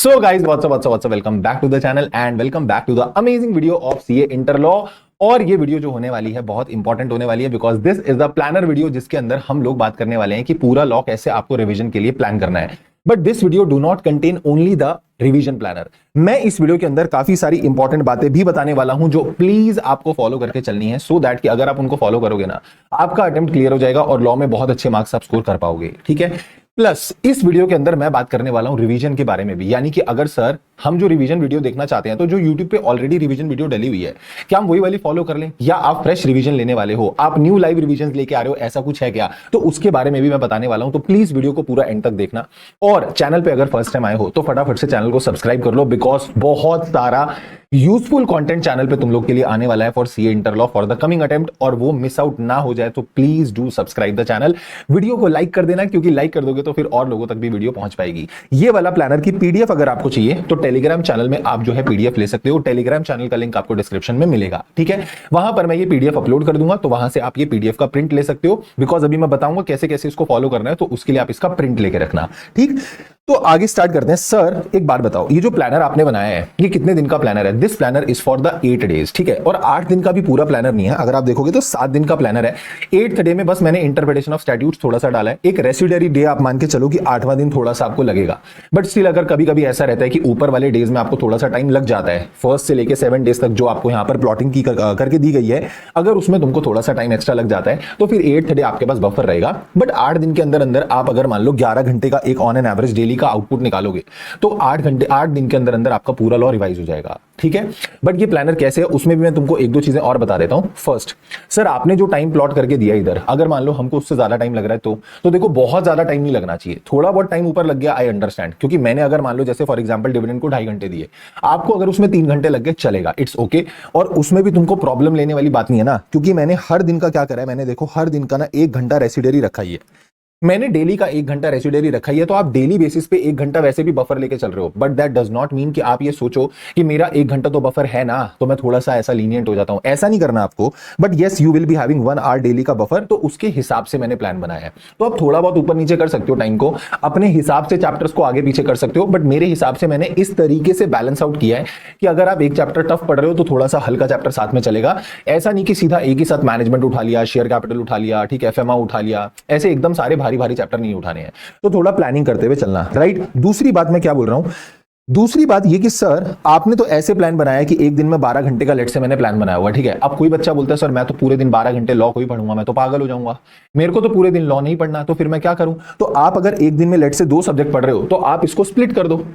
So guys, what's up, welcome back to the channel and welcome back to the amazing video of CA inter law. और ये video जो होने वाली है बहुत इंपॉर्टेंट होने वाली है because this is the planner video जिसके अंदर हम लोग बात करने वाले हैं कि पूरा लॉ कैसे आपको रिवीजन के लिए प्लान करना है। But this video do not contain only the revision planner. मैं इस वीडियो के अंदर काफी सारी इंपॉर्टेंट बातें भी बताने वाला हूं जो प्लीज आपको फॉलो करके चलनी है सो दैट कि अगर आप उनको फॉलो करोगे ना आपका अटेम्प्ट क्लियर हो जाएगा और लॉ में बहुत अच्छे मार्क्स आप स्कोर कर पाओगे। ठीक है, प्लस इस वीडियो के अंदर मैं बात करने वाला हूं रिवीजन के बारे में भी, यानी कि अगर सर हम जो रिवीजन वीडियो देखना चाहते हैं तो जो YouTube पे ऑलरेडी रिवीजन वीडियो डली हुई है क्या हम वही वाली फॉलो कर लें या आप फ्रेश रिवीजन लेने वाले हो, आप न्यू लाइव रिवीजन लेके आ रहे हो, ऐसा कुछ है क्या, तो उसके बारे में भी मैं बताने वाला हूं। तो प्लीज वीडियो को पूरा एंड तक देखना और चैनल पे अगर फर्स्ट टाइम आए हो तो फटाफट से चैनल को सब्सक्राइब कर लो बिकॉज बहुत सारा यूजफुल कंटेंट चैनल पे तुम लोग के लिए आने वाला है for CA inter law for the coming attempt, और वो मिस आउट ना हो जाए तो please do subscribe the channel. Video को लाइक कर देना क्योंकि लाइक कर दोगे तो फिर और लोगों तक भी वीडियो पहुंच पाएगी। ये वाला प्लानर की पीडीएफ अगर आपको चाहिए तो टेलीग्राम चैनल में आप जो है पीडीएफ ले सकते हो। टेलीग्राम चैनल का लिंक आपको डिस्क्रिप्शन में मिलेगा। ठीक है, वहां पर मैं ये पीडीएफ अपलोड कर दूंगा तो वहां से आप ये पीडीएफ का प्रिंट ले सकते हो बिकॉज अभी मैं बताऊंगा कैसे कैसे इसको फॉलो करना है, तो उसके लिए आप इसका प्रिंट लेके रखना। ठीक, तो आगे स्टार्ट करते हैं। सर एक बात बताओ, ये जो प्लानर आपने बनाया है ये कितने दिन का प्लानर है? This planner is for the 8 days. ठीक है, और 8 दिन का भी पूरा प्लानर नहीं है, अगर आप देखोगे तो 7 दिन का प्लानर है। 8th डे में बस मैंने इंटरप्रिटेशन ऑफ स्टैट्यूट्स थोड़ा सा डाला है। एक रेसिडरी डे आप मान के चलो कि 8वां दिन थोड़ा सा आपको लगेगा, बट स्टिल अगर कभी कभी ऐसा रहता है कि ऊपर वाले डेज में आपको थोड़ा सा टाइम लग जाता है, फर्स्ट से लेके 7 डेज तक जो आपको यहाँ पर प्लॉटिंग की करके दी गई है, अगर उसमें तुमको थोड़ा सा टाइम एक्स्ट्रा लग जाता है तो फिर 8th डे आपके पास बफर रहेगा। बट 8 दिन के अंदर अंदर आप अगर मान लो 11 घंटे का एक ऑन एन एवरेज डेली का आउटपुट निकालोगे तो 8 दिन के अंदर अंदर आपका पूरा लॉ रिवाइज हो जाएगा। ठीक है, बट ये प्लानर कैसे है उसमें भी मैं तुमको एक दो चीजें और बता देता हूं। फर्स्ट, सर आपने जो टाइम प्लॉट करके दिया इधर, अगर मान लो हमको उससे ज्यादा टाइम लग रहा है तो देखो बहुत ज्यादा टाइम नहीं लगना चाहिए, थोड़ा बहुत टाइम ऊपर लग गया आई अंडरस्टैंड, क्योंकि मैंने अगर मान लो जैसे फॉर एग्जांपल डिविडेंड को 2.5 घंटे दिए, आपको अगर उसमें 3 घंटे लग गए चलेगा, इट्स ओके। और उसमें भी तुमको प्रॉब्लम लेने वाली बात नहीं है ना, क्योंकि मैंने हर दिन का क्या करा है, मैंने देखो हर दिन का ना 1 घंटा रेसिडरी रखा ही है, मैंने डेली का 1 घंटा रेसिडरी रखा ही है। तो आप डेली बेसिस पे 1 घंटा वैसे भी बफर लेके चल रहे हो, but that does not mean कि आप ये सोचो कि मेरा 1 घंटा तो बफर है ना तो मैं थोड़ा सा ऐसा लीनियंट हो जाता हूं, ऐसा नहीं करना आपको। But yes you will be having 1 hour daily का बफर, तो उसके हिसाब से मैंने प्लान बनाया है। तो आप थोड़ा बहुत ऊपर नीचे कर सकते हो टाइम को, अपने हिसाब से चैप्टर्स को आगे पीछे कर सकते हो, बट मेरे हिसाब से मैंने इस तरीके से बैलेंस आउट किया है कि अगर आप एक चैप्टर टफ पढ़ रहे हो तो थोड़ा सा हल्का चैप्टर साथ में चलेगा। ऐसा नहीं कि सीधा एक ही साथ मैनेजमेंट उठा लिया, शेयर कैपिटल उठा लिया, ठीक है, एफएमआ उठा लिया, ऐसे एकदम सारे भारी भारी चैप्टर नहीं उठाने हैं। तो थोड़ा प्लानिंग करते हुए चलना, राइट। दूसरी बात मैं क्या बोल रहा हूं, दूसरी बात ये कि सर आपने तो ऐसे प्लान बनाया कि एक दिन में 12 घंटे का लेट से मैंने प्लान बनाया हुआ। ठीक है, अब कोई बच्चा बोलता है सर मैं तो पूरे दिन 12 घंटे लॉ को ही पढ़ूंगा, मैं तो पागल हो जाऊंगा, मेरे को तो पूरे दिन लॉ नहीं पढ़ना, तो फिर मैं क्या करूं? तो आप अगर एक दिन में लेट से 2 सब्जेक्ट पढ़ रहे हो तो आप इसको स्प्लिट कर दो।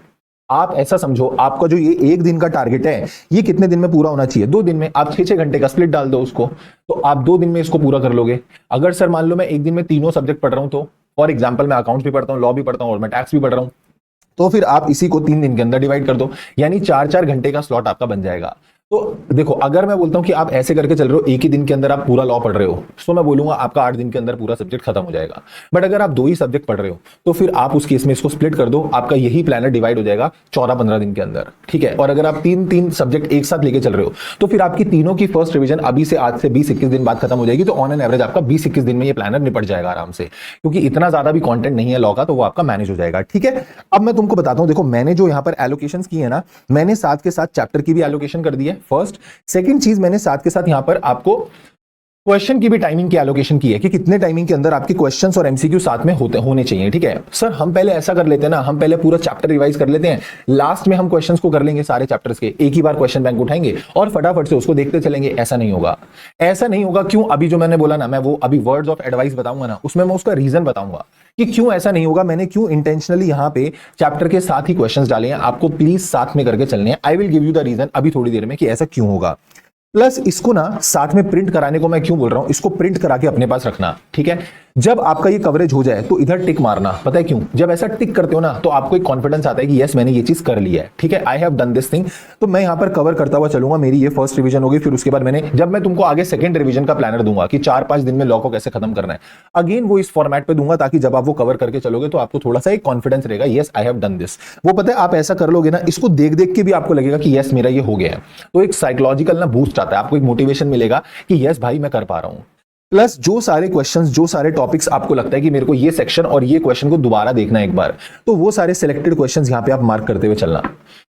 आप ऐसा समझो आपका जो ये एक दिन का टारगेट है ये कितने दिन में पूरा होना चाहिए? 2 दिन में। आप 6-6 घंटे का स्प्लिट डाल दो उसको, तो आप 2 दिन में इसको पूरा कर लोगे। अगर सर मान लो मैं एक दिन में तीनों सब्जेक्ट पढ़ रहा हूं, तो फॉर एग्जाम्पल मैं अकाउंट्स भी पढ़ता हूं, लॉ भी पढ़ता हूं और मैं टैक्स भी पढ़ रहा हूं, तो फिर आप इसी को 3 दिन के अंदर डिवाइड कर दो, यानी 4-4 घंटे का स्लॉट आपका बन जाएगा। तो देखो अगर मैं बोलता हूं कि आप ऐसे करके चल रहे हो, एक ही दिन के अंदर आप पूरा लॉ पढ़ रहे हो, तो मैं बोलूंगा आपका 8 दिन के अंदर पूरा सब्जेक्ट खत्म हो जाएगा। बट अगर आप 2 ही सब्जेक्ट पढ़ रहे हो तो फिर आप उस केस में इसको स्प्लिट कर दो, आपका यही प्लानर डिवाइड हो जाएगा 14-15 दिन के अंदर। ठीक है, और अगर आप 3-3 सब्जेक्ट एक साथ लेके चल रहे हो तो फिर आपकी तीनों की फर्स्ट रिवीजन अभी से आज से 20-21 दिन बाद खत्म हो जाएगी, तो ऑन एन एवरेज आपका 20-21 दिन में ये प्लानर निपट जाएगा आराम से, क्योंकि इतना ज्यादा भी कंटेंट नहीं है लॉ का, तो वो आपका मैनेज हो जाएगा। ठीक है, अब मैं तुमको बताता हूं, देखो मैंने जो यहां पर एलोकेशंस की है ना, मैंने साथ के साथ चैप्टर की भी एलोकेशन कर दी है। फर्स्ट, सेकंड चीज मैंने साथ के साथ यहां पर आपको क्वेश्चन की भी टाइमिंग की एलोकेशन की है कि कितने टाइमिंग के अंदर आपके क्वेश्चंस और एमसीक्यू साथ में होने चाहिए। ठीक है सर, हम पहले ऐसा कर लेते हैं ना, हम पहले पूरा चैप्टर रिवाइज कर लेते हैं, लास्ट में हम क्वेश्चंस को कर लेंगे सारे चैप्टर्स के, एक ही बार क्वेश्चन बैंक उठाएंगे और फटाफट से उसको देखते चलेंगे। ऐसा नहीं होगा, ऐसा नहीं होगा। क्यों? अभी जो मैंने बोला ना, मैं वो अभी वर्ड्स ऑफ एडवाइस बताऊंगा ना, उसमें मैं उसका रीजन बताऊंगा कि क्यों ऐसा नहीं होगा, मैंने क्यों इंटेंशनली यहां पे चैप्टर के साथ ही क्वेश्चंस डाले हैं। आपको प्लीज साथ में करके चलने हैं। I will give you the reason अभी थोड़ी देर में कि ऐसा क्यों होगा। प्लस इसको ना साथ में प्रिंट कराने को मैं क्यों बोल रहा हूं, इसको प्रिंट करा के अपने पास रखना। ठीक है, जब आपका ये कवरेज हो जाए तो इधर टिक मारना। पता है क्यों? जब ऐसा टिक करते हो ना तो आपको एक कॉन्फिडेंस आता है कि यस मैंने ये चीज कर ली है। ठीक है, I have done this thing. तो मैं यहां पर कवर करता हुआ चलूंगा, मेरी ये फर्स्ट रिवीजन होगी, फिर उसके बाद जब मैं तुमको आगे सेकंड रिवीजन का प्लानर दूंगा कि 4-5 दिन में लॉ को कैसे खत्म करना है, अगेन वो इस फॉर्मेट पे दूंगा ताकि जब आप वो कवर करके चलोगे तो आपको थोड़ा सा एक कॉन्फिडेंस रहेगा, yes I have done this. वो पता है आप ऐसा कर लोगे ना, इसको देख देख के भी आपको लगेगा कि यस मेरा ये हो गया है, तो एक साइकोलॉजिकल ना बूस्ट आता है, आपको एक मोटिवेशन मिलेगा कि यस भाई मैं कर पा रहा हूं। प्लस जो सारे क्वेश्चंस, जो सारे टॉपिक्स आपको लगता है कि मेरे को ये सेक्शन और ये क्वेश्चन को दोबारा देखना है एक बार, तो वो सारे सिलेक्टेड क्वेश्चंस यहां पे आप मार्क करते हुए चलना,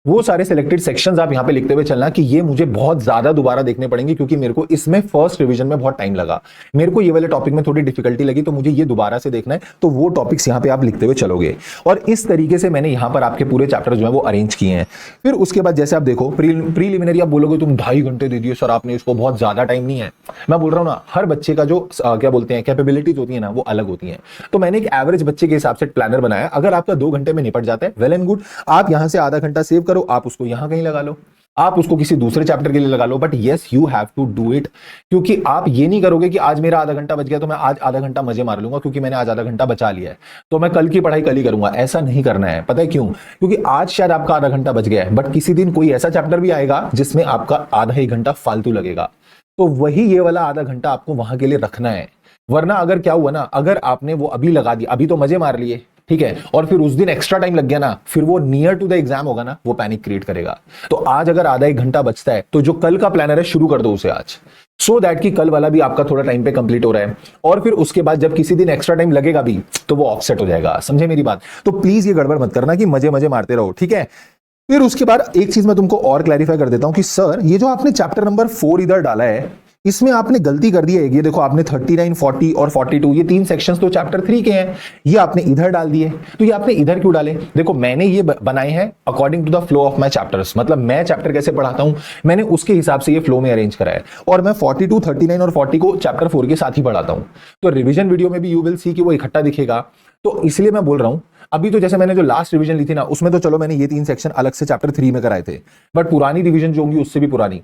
वो सारे सिलेक्टेड सेक्शंस आप यहां पे लिखते हुए चलना कि ये मुझे बहुत ज्यादा दोबारा देखने पड़ेंगे क्योंकि मेरे को इसमें फर्स्ट रिवीजन में बहुत टाइम लगा, मेरे को ये वाले टॉपिक में थोड़ी डिफिकल्टी लगी, तो मुझे ये दोबारा से देखना है। तो वो टॉपिक्स यहां पे आप लिखते हुए चलोगे और इस तरीके से मैंने यहां पर आपके पूरे चैप्टर जो है वो अरेंज किए हैं। फिर उसके बाद जैसे आप देखो प्रीलिमिनरी, आप बोलोगे तुम 2.5 घंटे दे दिए सर आपने, इसको बहुत ज्यादा टाइम नहीं है। मैं बोल रहा हूं ना, हर बच्चे का जो क्या बोलते हैं कैपेबिलिटीज होती है ना, वो अलग होती हैं। तो मैंने एक एवरेज बच्चे के हिसाब से प्लानर बनाया। अगर आपका 2 घंटे में निपट जाता है, वेल एंड गुड, आप यहां से आधा घंटा सेव करो, आप उसको यहां कहीं लगा लो, आप उसको किसी दूसरे चैप्टर के लिए लगा लो, but yes you have to do it. क्योंकि आप ये नहीं करोगे कि आज मेरा आधा घंटा बच गया तो मैं आज आधा घंटा मजे मार लूंगा क्योंकि मैंने आज आधा घंटा बचा लिया है तो मैं कल की पढ़ाई कल ही करूंगा। ऐसा नहीं करना है। पता है क्यों? क्योंकि आज शायद आपका आधा घंटा बच गया है, बट किसी दिन कोई ऐसा चैप्टर भी आएगा जिसमें आपका आधा ही घंटा फालतू लगेगा, तो वही ये वाला आधा घंटा आपको वहां के लिए रखना है। वरना अगर क्या हुआ ना, अगर आपने वो अभी लगा दिया, अभी तो मजे मार लिए, ठीक है, और फिर उस दिन एक्स्ट्रा टाइम लग गया ना, फिर वो नियर टू द एग्जाम होगा ना, वो पैनिक क्रिएट करेगा। तो आज अगर आधा 1 घंटा बचता है तो जो कल का प्लानर है शुरू कर दो उसे आज, सो दैट कि कल वाला भी आपका थोड़ा टाइम पे कंप्लीट हो रहा है, और फिर उसके बाद जब किसी दिन एक्स्ट्रा टाइम लगेगा भी तो वो ऑफसेट हो जाएगा। समझे मेरी बात? तो प्लीज ये गड़बड़ मत करना कि मजे मजे मारते रहो, ठीक है। फिर उसके बाद एक चीज मैं तुमको और क्लैरिफाई कर देता हूं कि सर ये जो आपने चैप्टर नंबर 4 इधर डाला है, इसमें आपने गलती कर दी है। ये देखो आपने 39, 40 और 42 ये 3 सेक्शंस तो चैप्टर 3 के हैं, ये आपने इधर डाल दिए। तो ये आपने इधर क्यों डाले? देखो मैंने ये बनाए हैं according to the flow of my chapters, मतलब मैं चैप्टर कैसे पढ़ाता हूं मैंने उसके हिसाब से ये फ्लो में अरेंज करा है, और मैं 42, 39 और 40 को चैप्टर 4 के साथ ही पढ़ाता हूं। तो रिवीजन वीडियो में भी यू विल सी कि वो इकट्ठा दिखेगा। तो इसलिए मैं बोल रहा हूं, अभी तो जैसे मैंने जो लास्ट रिवीजन ली थी ना, उसमें तो चलो मैंने ये 3 सेक्शन अलग से चैप्टर 3 में कराए थे, बट पुरानी रिवीजन जो होंगी उससे भी पुरानी,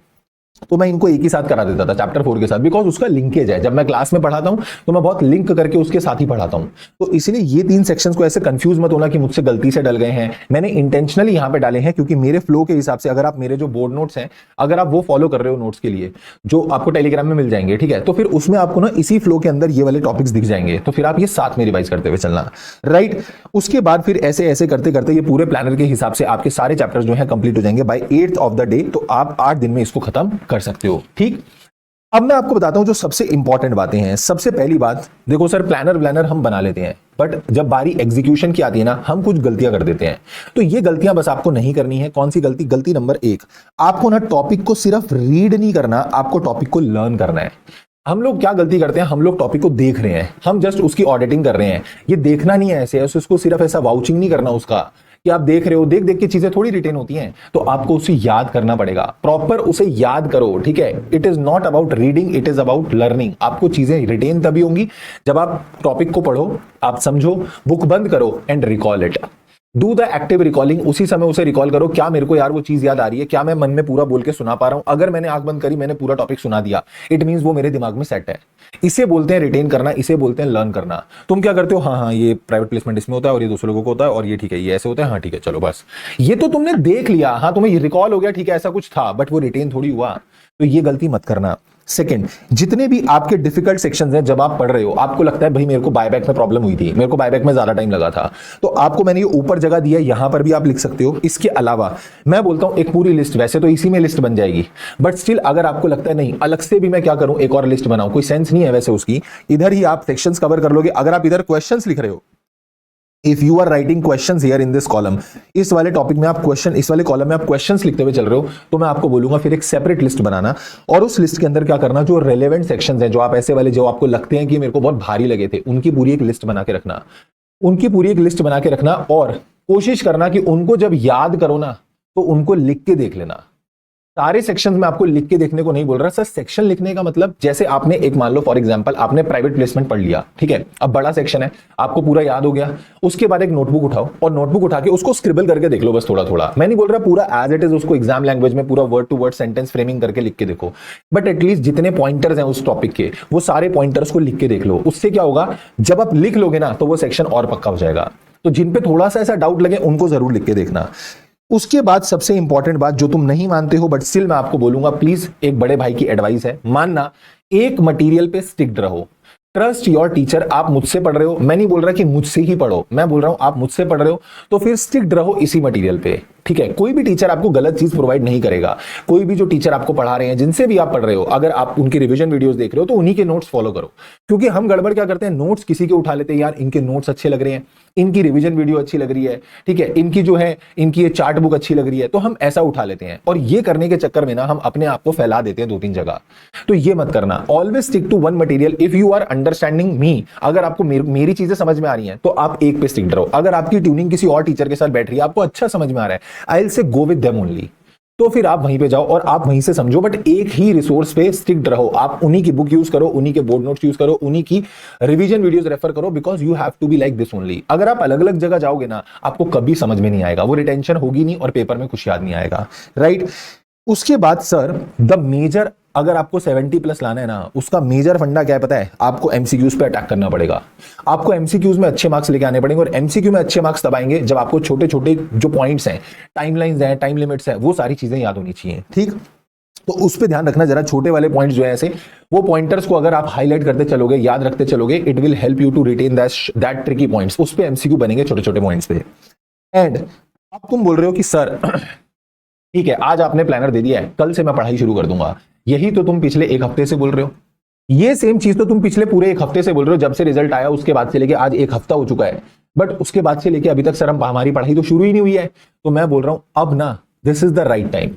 तो मैं इनको एक ही साथ करा देता था चैप्टर 4 के साथ, बिकॉज उसका लिंकेज है। जब मैं क्लास में पढ़ाता हूं तो मैं बहुत लिंक करके उसके साथ ही पढ़ाता हूं। तो इसलिए ये 3 सेक्शंस को ऐसे कंफ्यूज मत होना कि मुझसे गलती से डल गए हैं, मैंने इंटेंशनली यहां पे डाले हैं क्योंकि मेरे फ्लो के हिसाब से, अगर आप मेरे जो बोर्ड नोट्स हैं अगर आप वो फॉलो कर रहे हो नोट्स के लिए, जो आपको टेलीग्राम में मिल जाएंगे, ठीक है, तो फिर उसमें आपको ना इसी फ्लो के अंदर ये वाले टॉपिक्स दिख जाएंगे, तो फिर आप ये साथ में रिवाइज करते हुए चलना, राइट। उसके बाद फिर ऐसे ऐसे करते करते ये पूरे प्लानर के हिसाब से आपके सारे चैप्टर्स जो है कंप्लीट हो जाएंगे bye 8th of the day. तो आप 8 दिन में इसको खत्म कर सकते हो, ठीक। अब मैं आपको बताता हूं जो सबसे इंपॉर्टेंट बातें हैं। सबसे पहली बात, देखो सर प्लानर हम बना लेते हैं, बट जब बारी एग्जीक्यूशन की आती है ना, हम कुछ गलतियां कर देते हैं। तो ये गलतियां बस आपको नहीं करनी है। कौन सी गलती? गलती नंबर 1, आपको ना टॉपिक को सिर्फ रीड नहीं करना, आपको टॉपिक को लर्न करना है। हम लोग क्या गलती करते हैं, हम लोग टॉपिक को देख रहे हैं, हम जस्ट उसकी ऑडिटिंग कर रहे हैं। ये देखना नहीं है ऐसे, उसको सिर्फ ऐसा वाउचिंग नहीं करना उसका कि आप देख रहे हो, देख देख के चीजें थोड़ी रिटेन होती हैं। तो आपको उसे याद करना पड़ेगा, प्रॉपर उसे याद करो, ठीक है। It is not about reading, it is about learning. आपको चीजें रिटेन तभी होंगी जब आप टॉपिक को पढ़ो, आप समझो, बुक बंद करो and recall it. Do the active recalling, उसी समय उसे रिकॉल करो। क्या मेरे को यार वो चीज याद आ रही है? क्या मैं मन में पूरा बोल के सुना पा रहा हूं? अगर मैंने आंख बंद करी, मैंने पूरा टॉपिक सुना दिया, इट मींस वो मेरे दिमाग में सेट है। इसे बोलते हैं रिटेन करना, इसे बोलते हैं लर्न करना। तुम क्या करते हो, हाँ ये प्राइवेट प्लेसमेंट इसमें होता है और ये दूसरे लोगों को होता है और ये ठीक है, ये ऐसे होता है, हाँ ठीक है चलो बस, ये तो तुमने देख लिया, हाँ तुम्हें रिकॉल हो गया, ठीक है ऐसा कुछ था, बट वो रिटेन थोड़ी हुआ। तो ये गलती मत करना। सेकंड, जितने भी आपके डिफिकल्ट सेक्शंस हैं, जब आप पढ़ रहे हो आपको लगता है भाई मेरे को बायबैक में प्रॉब्लम हुई थी, मेरे को बायबैक में ज्यादा टाइम लगा था, तो आपको मैंने ये ऊपर जगह दी है, यहां पर भी आप लिख सकते हो। इसके अलावा मैं बोलता हूं एक पूरी लिस्ट, वैसे तो इसी में लिस्ट बन जाएगी, बट स्टिल अगर आपको लगता है नहीं अलग से भी मैं क्या करूं, एक और लिस्ट बनाऊं, कोई सेंस नहीं है वैसे उसकी, इधर ही आप सेक्शंस कवर कर लोगे। अगर आप इधर क्वेश्चंस लिख रहे हो, if you are writing questions here in this column, इस वाले टॉपिक में आप क्वेश्चन, इस वाले कॉलम में आप क्वेश्चंस लिखते हुए चल रहे हो, तो मैं आपको बोलूंगा फिर एक सेपरेट लिस्ट बनाना, और उस लिस्ट के अंदर क्या करना, जो रेलेवेंट सेक्शंस हैं, जो आप ऐसे वाले जो आपको लगते हैं कि मेरे को बहुत भारी लगे थे, उनकी पूरी एक लिस्ट बना के रखना, उनकी पूरी एक लिस्ट बना के रखना, और कोशिश करना कि उनको जब याद करो ना तो उनको लिख के देख लेना। सारे सेक्शंस में आपको लिख के देखने को नहीं बोल रहा सर। सेक्शन लिखने का मतलब, जैसे आपने एक मान लो फॉर एग्जांपल आपने प्राइवेट प्लेसमेंट पढ़ लिया, ठीक है, अब बड़ा सेक्शन है, आपको पूरा याद हो गया, उसके बाद एक नोटबुक उठाओ और नोटबुक उठा के उसको स्क्रिबल करके देख लो बस थोड़ा थोड़ा। मैं नहीं बोल रहा पूरा एज इट इज उसको एग्जाम लैंग्वेज में पूरा word to word sentence framing करके लिख के देखो, बट एटलीस्ट जितने पॉइंटर्स हैं उस टॉपिक के, वो सारे पॉइंटर्स को लिख के देख लो। उससे क्या होगा, जब आप लिख लोगे ना तो वो सेक्शन और पक्का हो जाएगा। तो जिन पे थोड़ा सा ऐसा डाउट लगे उनको जरूर लिख के देखना। उसके बाद सबसे इंपॉर्टेंट बात जो तुम नहीं मानते हो बट स्टिल मैं आपको बोलूंगा, प्लीज एक बड़े भाई की एडवाइस है, मानना, एक मटेरियल पे स्टिक्ड रहो। Trust your teacher. आप मुझसे पढ़ रहे हो, मैं नहीं बोल रहा कि मुझसे ही पढ़ो, मैं बोल रहा हूं आप मुझसे पढ़ रहे हो तो फिर स्टिक्ड रहो इसी मटेरियल पे। ठीक है, कोई भी टीचर आपको गलत चीज प्रोवाइड नहीं करेगा। कोई भी जो टीचर आपको पढ़ा रहे हैं, जिनसे भी आप पढ़ रहे हो, अगर आप उनकी रिवीजन वीडियोस देख रहे हो तो उन्हीं के नोट्स फॉलो करो। क्योंकि हम गड़बड़ क्या करते हैं, नोट्स किसी के उठा लेते हैं, यार इनके नोट्स अच्छे लग रहे हैं, इनकी रिवीजन वीडियो अच्छी लग रही है, ठीक है, इनकी जो है इनकी ये चार्ट बुक अच्छी लग रही है, तो हम ऐसा उठा लेते हैं। और ये करने के चक्कर में ना हम अपने आप को फैला देते हैं 2-3 जगह। तो ये मत करना। Always stick to one material if you are understanding me. अगर आपको मेरी चीजें समझ में आ रही हैं तो आप एक पे स्टिक रहो। अगर आपकी ट्यूनिंग किसी और टीचर के साथ बैठ रही है, आपको अच्छा समझ में आ रहा है, I will say go with them only, तो फिर आप वहीं पे जाओ और आप वहीं से समझो, बट एक ही रिसोर्स पे स्टिक्ड रहो। आप उन्हीं की बुक यूज करो, उन्हीं के बोर्ड नोट्स यूज करो, उन्हीं की रिवीजन वीडियोस रेफर करो, because you have to be like this only. अगर आप अलग अलग जगह जाओगे ना, आपको कभी समझ में नहीं आएगा, वो रिटेंशन होगी नहीं और पेपर में कुछ याद नहीं आएगा, राइट। उसके बाद सर द मेजर, अगर आपको 70 प्लस लाना है ना, उसका मेजर फंडा क्या है पता है, आपको एमसीक्यूज पे अटैक करना पड़ेगा। आपको एमसीक्यूज में अच्छे मार्क्स लेके आने पड़ेंगे, और एमसीक्यू में अच्छे मार्क्स तब आएंगे जब आपको छोटे छोटे जो पॉइंट्स हैं, टाइमलाइंस हैं, टाइम लिमिट्स हैं, वो सारी चीजें याद होनी चाहिए, ठीक। तो उस पर ध्यान रखना जरा, छोटे वाले पॉइंट्स जो है ऐसे, वो पॉइंटर्स को अगर आप हाईलाइट करते चलोगे, याद रखते चलोगे, it will help you to retain that tricky points. उस पर एमसीक्यू बनेंगे छोटे छोटे पॉइंट्स पे। एंड अब तुम बोल रहे हो कि सर ठीक है, आज आपने प्लानर दे दिया है, कल से मैं पढ़ाई शुरू कर दूंगा। यही तो तुम पिछले एक हफ्ते से बोल रहे हो, ये सेम चीज तो तुम पिछले पूरे एक हफ्ते से बोल रहे हो। जब से रिजल्ट आया उसके बाद से लेके आज एक हफ्ता हो चुका है, बट उसके बाद से लेके अभी तक सर हमारी पढ़ाई तो शुरू ही नहीं हुई है। तो मैं बोल रहा हूं अब ना, this is the right time.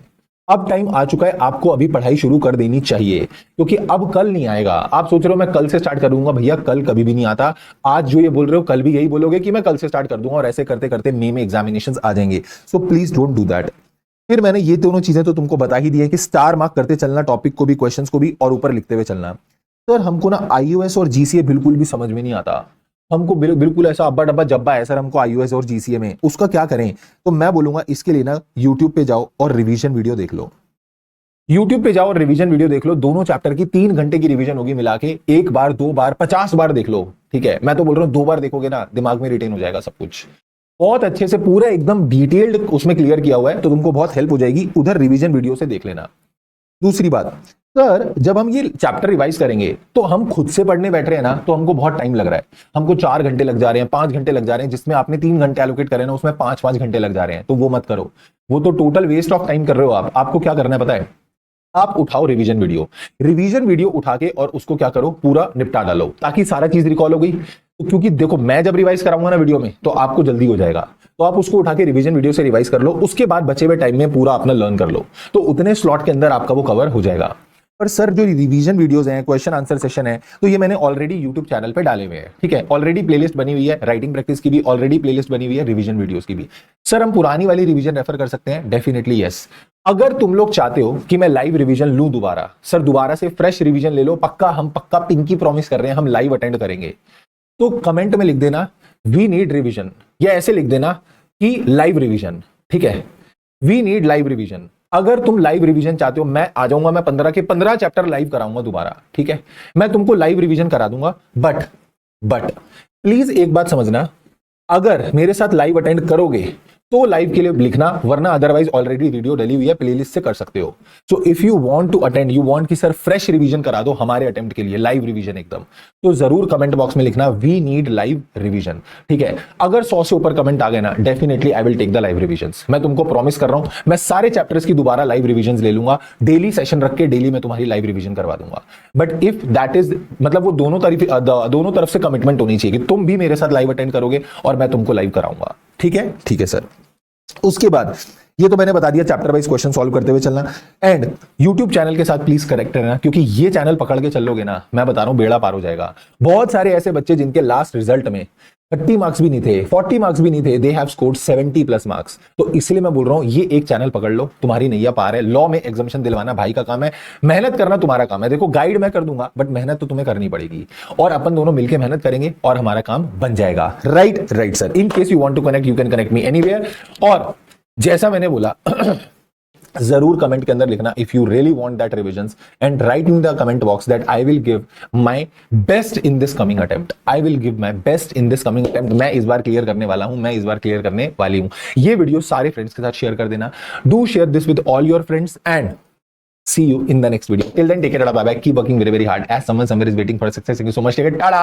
अब टाइम आ चुका है, आपको अभी पढ़ाई शुरू कर देनी चाहिए, क्योंकि अब कल नहीं आएगा। आप सोच रहे हो मैं कल से स्टार्ट करूंगा, भैया कल कभी भी नहीं आता। आज जो ये बोल रहे हो, कल भी यही बोलोगे कि मैं कल से स्टार्ट कर दूंगा, और ऐसे करते करते मई में एग्जामिनेशंस आ जाएंगे। So please don't do that. फिर मैंने ये दोनों चीजें तो तुमको बता ही दी है कि स्टार मार्क करते चलना, टॉपिक को भी, क्वेश्चंस को भी, और ऊपर लिखते हुए चलना। सर हमको ना आईओएस और जीसीए बिल्कुल भी समझ में नहीं आता, हमको बिल्कुल ऐसा अब्बा डब्बा जब्बा है सर हमको आईओएस और जीसीए में, उसका क्या करें? तो मैं बोलूंगा इसके लिए ना यूट्यूब पे जाओ और रिवीजन वीडियो देख लो। यूट्यूब पे जाओ और रिवीजन वीडियो देख लो, दोनों चैप्टर की 3 घंटे की रिवीजन होगी मिला के। 1 बार 2 बार 50 बार देख लो, ठीक है। मैं तो बोल रहा हूं 2 बार देखोगे ना, दिमाग में रिटेन हो जाएगा सब कुछ बहुत अच्छे से, पूरा एकदम डिटेल्ड उसमें क्लियर किया हुआ है, तो तुमको बहुत हेल्प हो जाएगी। उधर रिवीजन वीडियो से देख लेना। दूसरी बात, सर जब हम ये चैप्टर रिवाइज करेंगे तो हम खुद से पढ़ने बैठ रहे हैं ना, तो हमको बहुत टाइम लग रहा है, हमको 4 घंटे लग जा रहे हैं, 5 घंटे लग जा रहे हैं, जिसमें आपने 3 घंटे एलोकेट करे ना, उसमें 5-5 घंटे लग जा रहे हैं। तो वो मत करो, वो तो टोटल वेस्ट ऑफ टाइम कर रहे हो आप। आपको क्या करना है पता है, आप उठाओ रिवीजन वीडियो उठा के और उसको क्या करो, पूरा निपटा डालो, ताकि सारा चीज रिकॉल हो गई। तो क्योंकि देखो मैं जब रिवाइज कराऊंगा ना वीडियो में, तो आपको जल्दी हो जाएगा, तो आप उसको उठा के रिवीजन वीडियो से रिवाइज कर लो, उसके बाद बचे हुए टाइम में पूरा अपना लर्न कर लो, तो उतने स्लॉट के अंदर आपका वो कवर हो जाएगा। पर सर जो रिवीजन वीडियोस हैं, क्वेश्चन आंसर सेशन है, तो ये मैंने ऑलरेडी यूट्यूब चैनल पे डाले हुए हैं, ठीक है। ऑलरेडी प्लेलिस्ट बनी हुई है, राइटिंग प्रैक्टिस की भी ऑलरेडी प्लेलिस्ट बनी हुई है, रिवीजन वीडियोस की भी। सर हम पुरानी वाली रिवीजन रेफर कर सकते हैं, डेफिनेटली यस। अगर तुम लोग चाहते हो कि मैं लाइव रिवीजन लूं दोबारा, सर दोबारा से फ्रेश रिवीजन ले लो, पक्का, हम पक्का पिंकी प्रॉमिस कर रहे हैं, हम लाइव अटेंड करेंगे, तो कमेंट में लिख देना वी नीड रिवीजन, या ऐसे लिख देना कि लाइव रिवीजन, ठीक है, वी नीड लाइव रिवीजन। अगर तुम लाइव रिवीजन चाहते हो, मैं आ जाऊंगा, मैं 15 के 15 चैप्टर लाइव कराऊंगा दोबारा, ठीक है, मैं तुमको लाइव रिवीजन करा दूंगा। बट प्लीज एक बात समझना, अगर मेरे साथ लाइव अटेंड करोगे तो लाइव के लिए लिखना, वरना अदरवाइज ऑलरेडी वीडियो डली हुई है, प्लेलिस्ट से कर सकते हो। So if you want to attend, you want कि सर फ्रेश रिवीजन करा दो हमारे अटेम्प्ट के लिए, लाइव रिवीजन एकदम, तो जरूर कमेंट बॉक्स में लिखना वी नीड लाइव रिवीजन, ठीक है। अगर 100 से ऊपर कमेंट आ गए ना, definitely I will take the live revisions. मैं तुमको प्रॉमिस कर रहा हूं, मैं सारे चैप्टर्स की दोबारा लाइव रिवीजन ले लूंगा, डेली सेशन रख के डेली मैं तुम्हारी लाइव रिवीजन करवा दूंगा। बट इफ दैट इज, मतलब वो दोनों तरफ से कमिटमेंट होनी चाहिए कि तुम भी मेरे साथ लाइव अटेंड करोगे और मैं तुमको लाइव कराऊंगा, ठीक है, ठीक है सर। उसके बाद ये तो मैंने बता दिया, चैप्टर वाइज क्वेश्चन सॉल्व करते हुए चलना। एंड YouTube चैनल के साथ प्लीज करेक्ट रहना, क्योंकि ये चैनल पकड़ के चलोगे ना, मैं बता रहा हूं बेड़ा पार हो जाएगा। बहुत सारे ऐसे बच्चे जिनके लास्ट रिजल्ट में 30 मार्क्स भी नहीं थे, 40 मार्क्स भी नहीं थे, they have scored 70 plus marks. तो इसलिए मैं बोल रहा हूं ये एक चैनल पकड़ लो, तुम्हारी नैया पार है। लॉ में एग्जामिनेशन दिलवाना भाई का काम है, मेहनत करना तुम्हारा काम है। देखो गाइड मैं कर दूंगा, बट मेहनत तो तुम्हें करनी पड़ेगी, और अपन दोनों मिलकर मेहनत करेंगे और हमारा काम बन जाएगा। Right sir. In case you want to connect, you can connect me anywhere. और जैसा मैंने बोला जरूर कमेंट के अंदर लिखना if you really want that revisions, and write in the comment box that I will give my best in this coming attempt. I will give my best in this coming attempt. मैं इस बार clear करने वाला हूं, मैं इस बार clear करने वाली हूं। ये वीडियो सारे फ्रेंड्स के साथ शेयर कर देना। Do share this with all your friends and see you in the next video. Till then, take care, bye bye, keep working very hard as someone somewhere is waiting for success. Thank you so much. Take care, tada.